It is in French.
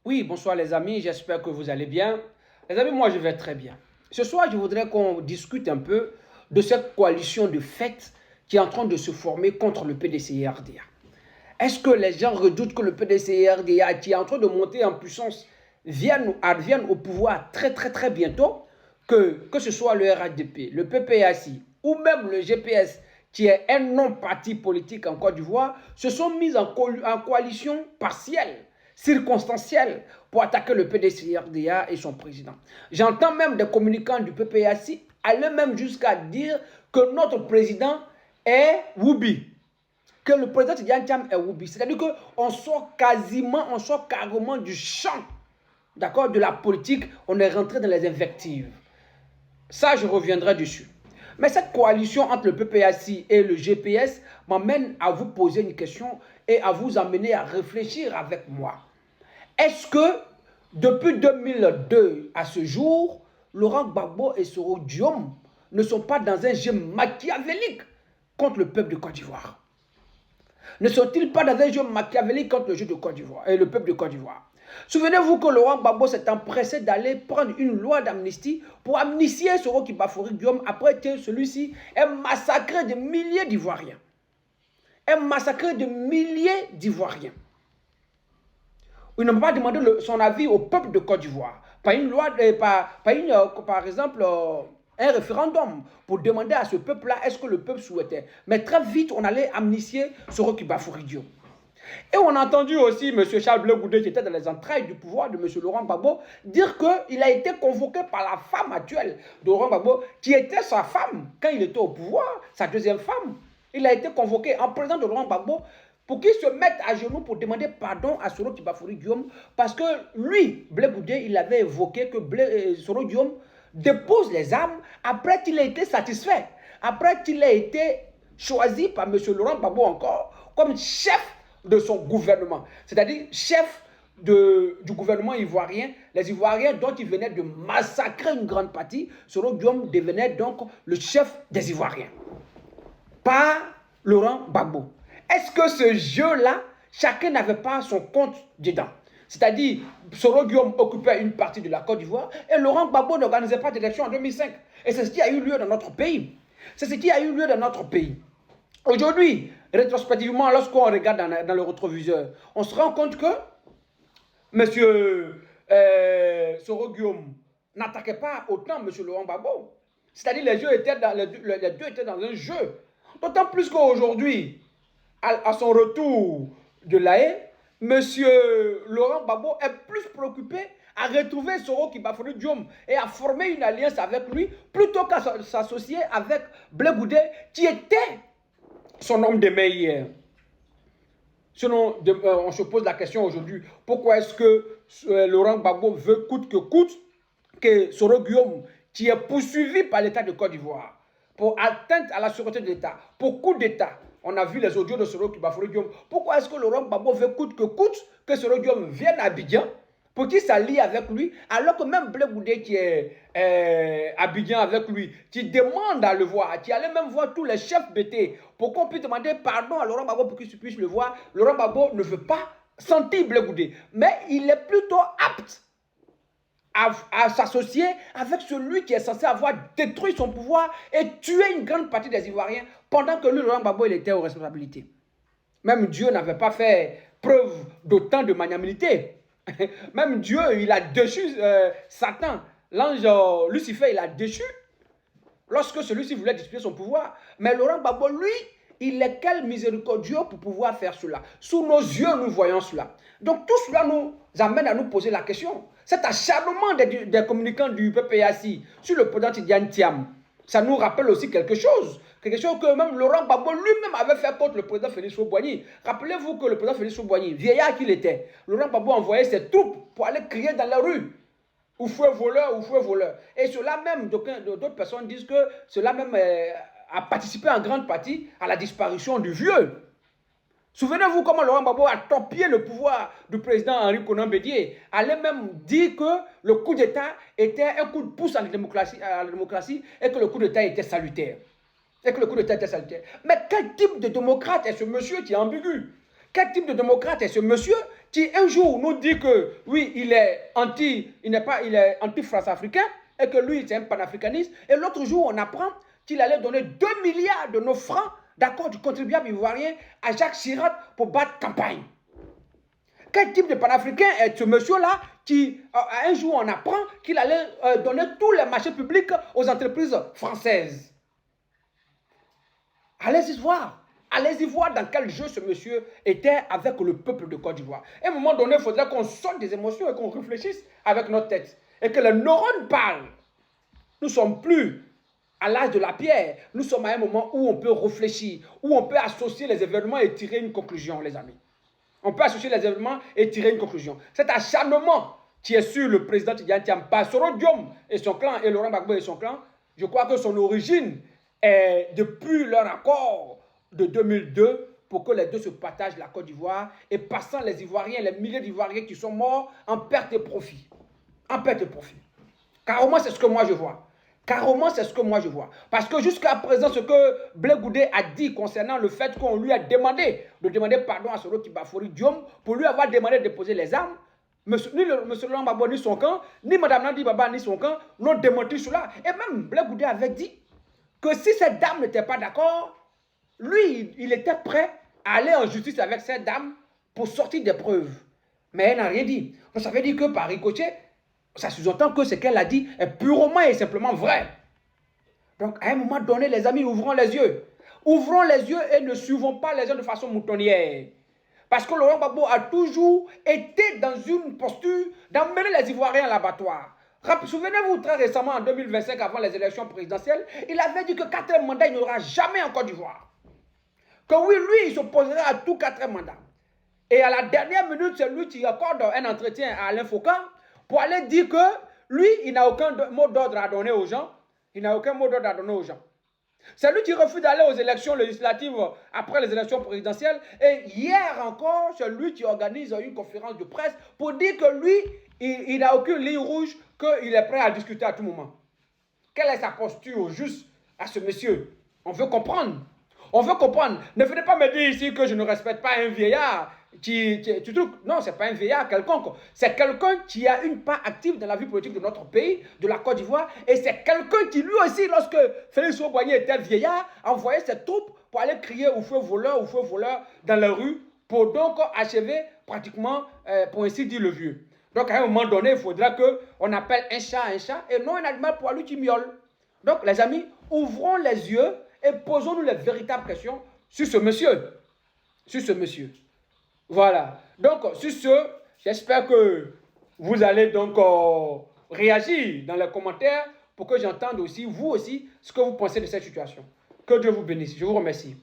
Oui, bonsoir les amis, j'espère que vous allez bien. Les amis, moi je vais très bien. Ce soir, je voudrais qu'on discute un peu de cette coalition de fait qui est en train de se former contre le PDC-RDA. Est-ce que les gens redoutent que le PDC-RDA, qui est en train de monter en puissance, vienne au pouvoir très bientôt, que ce soit le RHDP, le PPACI ou même le GPS, qui est un non-parti politique en Côte d'Ivoire, se sont mis en coalition partielle, circonstancielle, pour attaquer le PDC-RDA et son président. J'entends même des communicants du PPACI aller même jusqu'à dire que notre président est Woubi, que le président Tidjane Thiam est Woubi. C'est-à-dire qu'on sort carrément du champ, d'accord, de la politique, on est rentré dans les invectives. Ça, je reviendrai dessus. Mais cette coalition entre le PPACI et le GPS m'amène à vous poser une question et à vous amener à réfléchir avec moi. Est-ce que depuis 2002 à ce jour, Laurent Gbagbo et Soro Diom ne sont pas dans un jeu machiavélique contre le peuple de Côte d'Ivoire? Ne sont-ils pas dans un jeu machiavélique contre le jeu de Côte d'Ivoire et le peuple de Côte d'Ivoire? Souvenez-vous que Laurent Gbagbo s'est empressé d'aller prendre une loi d'amnistie pour amnistier Soro Kibafori Guillaume après que celui-ci ait massacré des milliers d'Ivoiriens. Il n'a pas demandé son avis au peuple de Côte d'Ivoire. Pas une loi, par exemple, un référendum pour demander à ce peuple-là est-ce que le peuple souhaitait. Mais très vite, on allait amnistier Soro Kibafori Guillaume. Et on a entendu aussi M. Charles Blé Goudé, qui était dans les entrailles du pouvoir de M. Laurent Gbagbo, dire qu'il a été convoqué par la femme actuelle de Laurent Gbagbo, qui était sa femme quand il était au pouvoir, sa deuxième femme. Il a été convoqué en présence de Laurent Gbagbo pour qu'il se mette à genoux pour demander pardon à Soro Kibafori Guillaume, parce que lui, Blé Goudé, il avait évoqué que Soro Guillaume dépose les armes après qu'il ait été satisfait, après qu'il ait été choisi par M. Laurent Gbagbo encore comme chef de son gouvernement, c'est-à-dire chef du gouvernement ivoirien, les Ivoiriens dont il venait de massacrer une grande partie. Soro Guillaume devenait donc le chef des Ivoiriens, pas Laurent Gbagbo. Est-ce que ce jeu-là, chacun n'avait pas son compte dedans? C'est-à-dire, Soro Guillaume occupait une partie de la Côte d'Ivoire et Laurent Gbagbo n'organisait pas d'élection en 2005. Et c'est ce qui a eu lieu dans notre pays. C'est ce qui a eu lieu dans notre pays. Aujourd'hui, rétrospectivement, lorsqu'on regarde dans le rétroviseur, on se rend compte que M. Soro Guillaume n'attaquait pas autant M. Laurent Gbagbo. C'est-à-dire les deux étaient dans un jeu. D'autant plus qu'aujourd'hui, à son retour de La Haye, M. Laurent Gbagbo est plus préoccupé à retrouver Soro Kibafori Guillaume et à former une alliance avec lui plutôt qu'à s'associer avec Blé Goudé, qui était son homme de main hier. Sinon, on se pose la question aujourd'hui, pourquoi est-ce que Laurent Gbagbo veut coûte que coûte que Soro Guillaume, qui est poursuivi par l'État de Côte d'Ivoire pour atteinte à la sûreté de l'État, pour coup d'État? On a vu les audios de Soro Kibafori Guillaume. Pourquoi est-ce que Laurent Gbagbo veut coûte que Soro Guillaume vienne à Abidjan pour qu'il s'allie avec lui, alors que même Blé Goudé qui est Abidjan avec lui, qui demande à le voir, qui allait même voir tous les chefs BT pour qu'on puisse demander pardon à Laurent Gbagbo pour qu'il puisse le voir. Laurent Gbagbo ne veut pas sentir Blé Goudé, mais il est plutôt apte à s'associer avec celui qui est censé avoir détruit son pouvoir et tué une grande partie des Ivoiriens pendant que lui, Laurent Gbagbo, il était aux responsabilités. Même Dieu n'avait pas fait preuve d'autant de magnanimité. Même Dieu, il a déchu Satan. L'ange Lucifer, il a déchu lorsque celui-ci voulait disputer son pouvoir. Mais Laurent Gbagbo, lui, il est quel miséricordieux pour pouvoir faire cela. Sous nos yeux, nous voyons cela. Donc tout cela nous amène à nous poser la question. Cet acharnement des communicants du PPACI sur le président Tidjane Thiam, ça nous rappelle aussi quelque chose que même Laurent Gbagbo lui-même avait fait contre le président Félix Houphouët-Boigny. Rappelez-vous que le président Félix Houphouët-Boigny, vieillard qu'il était, Laurent Gbagbo envoyait ses troupes pour aller crier dans la rue: Oufoué voleur, Oufoué voleur. Et cela même, d'autres personnes disent que cela même a participé en grande partie à la disparition du vieux. Souvenez-vous comment Laurent Gbagbo a torpillé le pouvoir du président Henri Konan Bédié. Allait même dire que le coup d'État était un coup de pouce à la démocratie et que le coup d'État était salutaire. Mais quel type de démocrate est ce monsieur qui est ambigu? Quel type de démocrate est ce monsieur qui un jour nous dit que oui, il est anti-France-africain et que lui, c'est un panafricaniste. Et l'autre jour, on apprend qu'il allait donner 2 milliards de nos francs, d'accord, du contribuable ivoirien à Jacques Chirac pour battre campagne. Quel type de panafricain est ce monsieur-là qui, un jour, on apprend qu'il allait donner tous les marchés publics aux entreprises françaises? Allez-y voir. Allez-y voir dans quel jeu ce monsieur était avec le peuple de Côte d'Ivoire. À un moment donné, il faudrait qu'on sorte des émotions et qu'on réfléchisse avec notre tête. Et que les neurones parlent. Nous ne sommes plus à l'âge de la pierre. Nous sommes à un moment où on peut réfléchir, où on peut associer les événements et tirer une conclusion, les amis. On peut associer les événements et tirer une conclusion. Cet acharnement qui est sur le président Tidjane Thiam, Bassoro Diom et son clan, et Laurent Gbagbo et son clan, je crois que son origine est depuis leur accord de 2002 pour que les deux se partagent la Côte d'Ivoire et passant les Ivoiriens, les milliers d'Ivoiriens qui sont morts en perte de profit. En perte de profit. Carrément, c'est ce que moi je vois. Carrément, c'est ce que moi je vois. Parce que jusqu'à présent, ce que Blé Goudé a dit concernant le fait qu'on lui a demandé de demander pardon à Soro Kibafori Diom pour lui avoir demandé de déposer les armes, ni M. Laurent Gbagbo ni son camp, ni Mme Nandi Baba ni son camp n'ont démenti cela. Et même Blé Goudé avait dit que si cette dame n'était pas d'accord, lui, il était prêt à aller en justice avec cette dame pour sortir des preuves. Mais elle n'a rien dit. Donc ça veut dire que par ricochet, ça sous-entend que ce qu'elle a dit est purement et simplement vrai. Donc, à un moment donné, les amis, ouvrons les yeux. Ouvrons les yeux et ne suivons pas les gens de façon moutonnière. Parce que Laurent Gbagbo a toujours été dans une posture d'emmener les Ivoiriens à l'abattoir. Souvenez-vous, très récemment, en 2025, avant les élections présidentielles, il avait dit que 4 mandats, il n'y aura jamais en Côte d'Ivoire. Que oui, lui, il s'opposerait à tous 4 mandats. Et à la dernière minute, c'est lui qui accorde un entretien à Alain Foucault pour aller dire que lui, il n'a aucun mot d'ordre à donner aux gens. Il n'a aucun mot d'ordre à donner aux gens. C'est lui qui refuse d'aller aux élections législatives après les élections présidentielles. Et hier encore, c'est lui qui organise une conférence de presse pour dire que lui, il n'a aucune ligne rouge, qu'il est prêt à discuter à tout moment. Quelle est sa posture juste à ce monsieur? On veut comprendre. On veut comprendre. Ne venez pas me dire ici que je ne respecte pas un vieillard. Non, ce n'est pas un vieillard quelconque. C'est quelqu'un qui a une part active dans la vie politique de notre pays, de la Côte d'Ivoire. Et c'est quelqu'un qui, lui aussi, lorsque Félix Houphouët-Boigny était vieillard, envoyait ses troupes pour aller crier au feu voleur dans la rue, pour donc achever pratiquement, pour ainsi dire, le vieux. Donc, à un moment donné, il faudra qu'on appelle un chat et non un animal poilu qui miaule. Donc, les amis, ouvrons les yeux et posons-nous les véritables questions sur ce monsieur. Sur ce monsieur. Voilà. Donc, sur ce, j'espère que vous allez donc réagir dans les commentaires pour que j'entende aussi, vous aussi, ce que vous pensez de cette situation. Que Dieu vous bénisse. Je vous remercie.